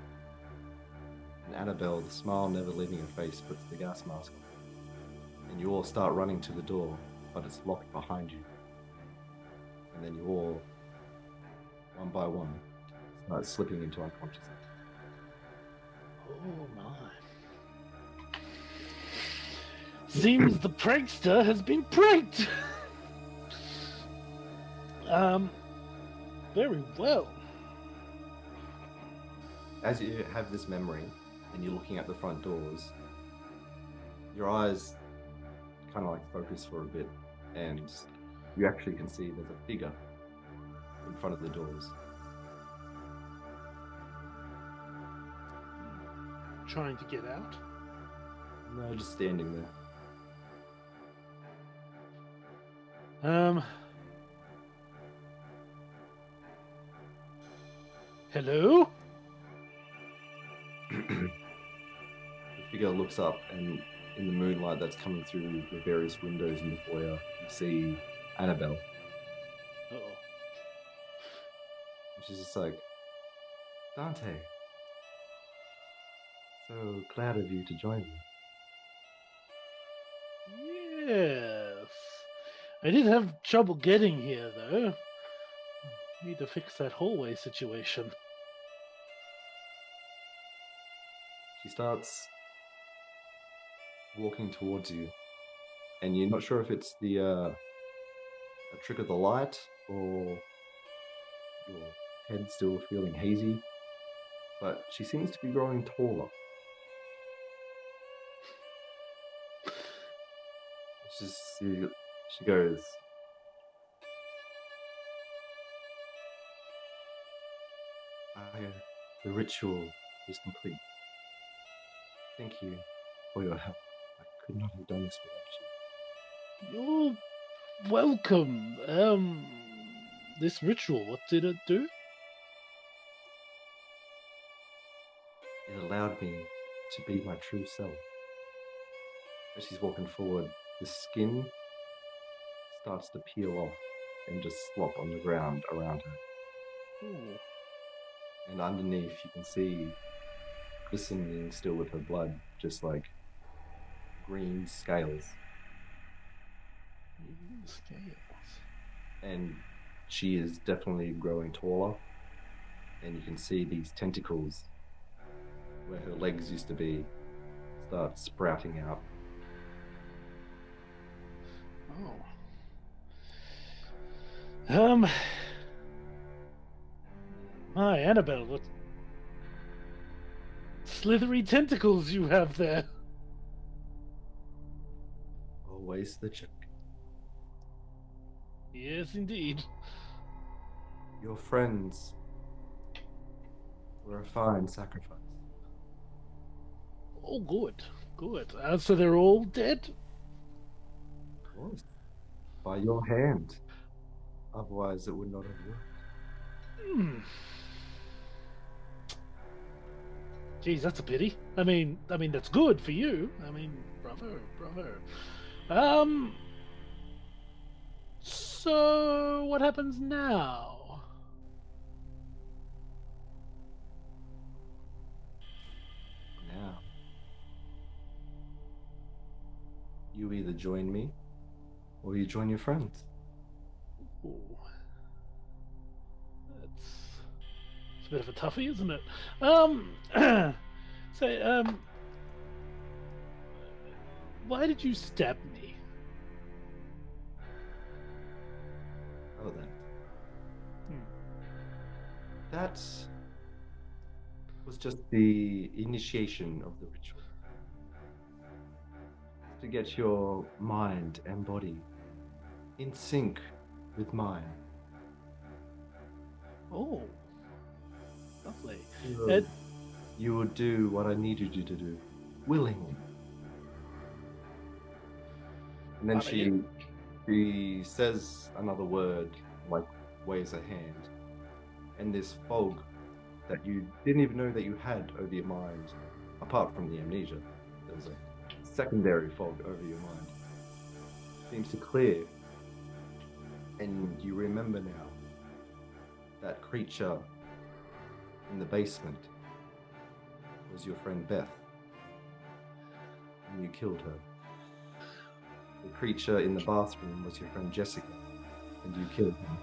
And Annabelle, the smile never leaving her face, puts the gas mask on. And you all start running to the door, but it's locked behind you. And then you all, one by one, start slipping into unconsciousness. Oh my. Seems the prankster has been pranked! Very well. As you have this memory, and you're looking at the front doors, your eyes kind of like focus for a bit, and you actually can see there's a figure in front of the doors. Trying to get out? No, just standing there. Hello? The figure looks up, and in the moonlight that's coming through the various windows in the foyer, you see Annabelle. Uh-oh. And she's just like, "Dante, so glad of you to join me." Yes. I did have trouble getting here, though. Need to fix that hallway situation. She starts walking towards you, and you're not sure if it's the a trick of the light or your head still feeling hazy, but she seems to be growing taller. She goes, the ritual is complete. Thank you for your help. I could not have done this without You're welcome. This ritual, what did it do? you. It allowed me to be my true self. As she's walking forward, the skin starts to peel off and just slop on the ground around her. Ooh. And underneath, you can see, glistening still with her blood, just like green scales. Green scales. And she is definitely growing taller. And you can see these tentacles where her legs used to be start sprouting out. Oh. My Annabelle, what slithery tentacles you have there. Always the joke. Yes, indeed. Your friends were a fine sacrifice. Oh, good. Good. So they're all dead? Of course. By your hand. Otherwise, it would not have worked. Geez, that's a pity. I mean, that's good for you. I mean, bravo. So what happens now? Now, you either join me or you join your friends. Ooh. It's a bit of a toughie, isn't it? Why did you stab me? Oh, that. That was just the initiation of the ritual. To get your mind and body in sync with mine. Oh, lovely. You would do what I needed you to do, willingly. And then she says another word, like waves her hand, and this fog that you didn't even know that you had over your mind, apart from the amnesia, there was a secondary fog over your mind, seems to clear, and you remember now that creature in the basement was your friend Beth, and you killed her. The creature in the bathroom was your friend Jessica, and you killed him.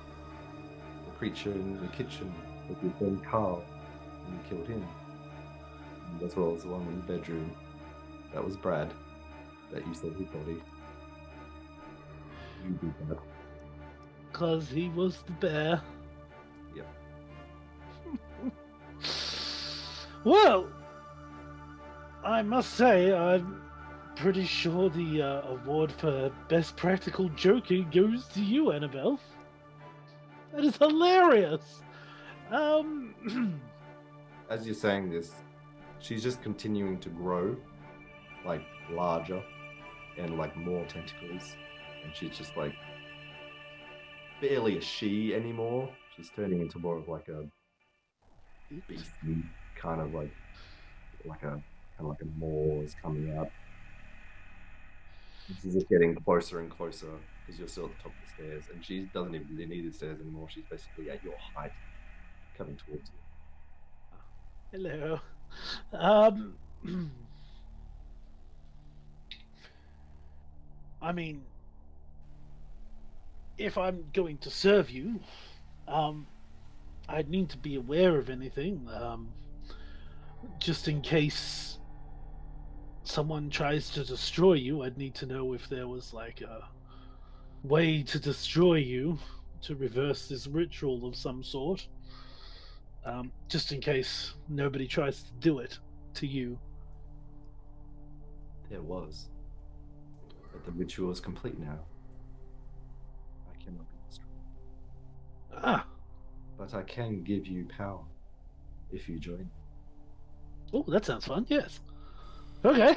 The creature in the kitchen was your friend Carl, and you killed him. And as well as the one in the bedroom, that was Brad, that you said his body. You did that. Because he was the bear. Yep. Well, I must say, I'm pretty sure the award for best practical joking goes to you, Annabelle. That is hilarious. As you're saying this, she's just continuing to grow, like larger and like more tentacles, and she's just like barely a she anymore. She's turning into more of like a beastie kind of like a maw is coming out. She's just getting closer and closer because you're still at the top of the stairs, and she doesn't even really need the stairs anymore. She's basically at your height, coming towards you. Hello. I mean, if I'm going to serve you, I'd need to be aware of anything, just in case someone tries to destroy you. I'd need to know if there was like a way to destroy you, to reverse this ritual of some sort. just in case nobody tries to do it to you. There was. But the ritual is complete now. I cannot be destroyed. Ah, But I can give you power if you join. oh, that sounds fun. Yes. Okay.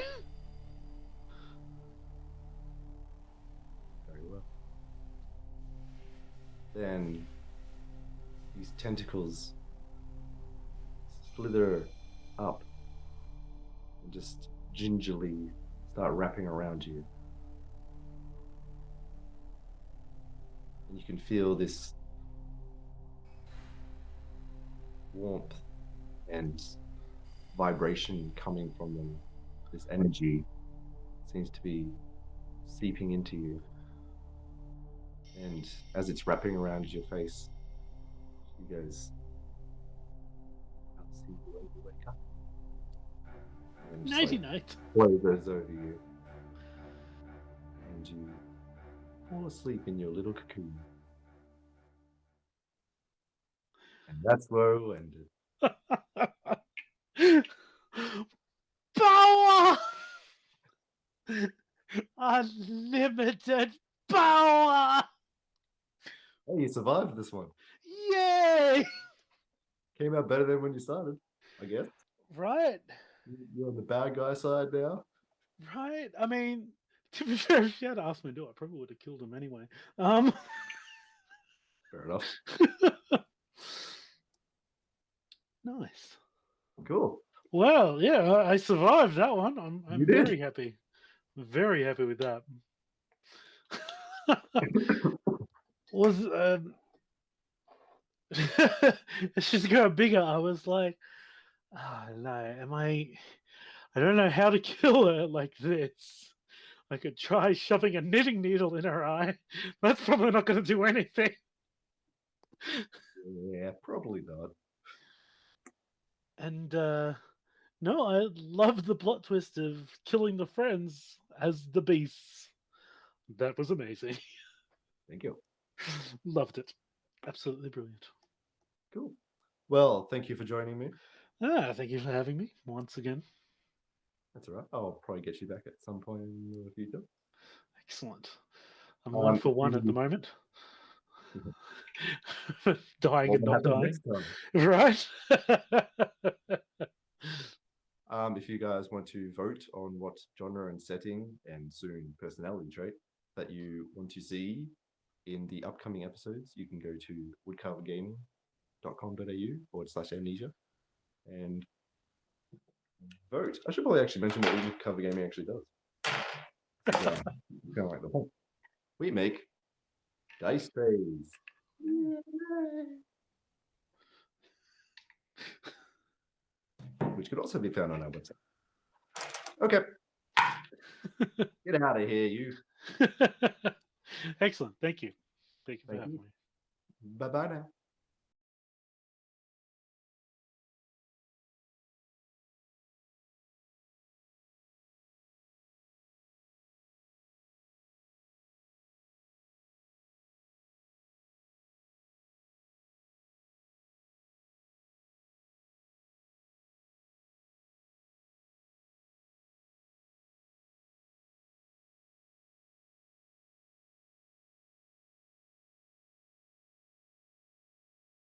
Very well. Then these tentacles slither up and just gingerly start wrapping around you. And you can feel this warmth and vibration coming from them. This energy seems to be seeping into you. And as it's wrapping around your face, she goes, I'll see you when you wake up. And just, Nighty night. Wavers over you. And you fall asleep in your little cocoon. And that's where we ended. Power! Unlimited power! Hey, you survived this one. Yay! Came out better than when you started, I guess. Right. You're on the bad guy side now. Right. I mean, to be fair, if you had asked me to do it, I probably would have killed him anyway. Fair enough. Nice. Cool. Well, yeah, I survived that one. I'm You did. very happy. I'm very happy with that. Was it's just going bigger. I was like, oh no, I don't know how to kill her like this. I could try shoving a knitting needle in her eye. That's probably not going to do anything. Yeah, probably not. And no, I love the plot twist of killing the friends as the beasts. That was amazing. Thank you. Loved it. Absolutely brilliant. Cool. Well, thank you for joining me. Thank you for having me once again. That's all right. I'll probably get you back at some point in the future. Excellent. I'm 1 for 1 at the moment. Dying and not dying. Right? If you guys want to vote on what genre and setting and soon personality trait that you want to see in the upcoming episodes, you can go to woodcovergaming.com.au/amnesia and vote. I should probably actually mention what Woodcover Gaming actually does. Yeah, kind of like the point. We make dice trays. Which could also be found on our website. Okay. Get out of here, you. Excellent. Thank you. Thank you for having me. Bye-bye now.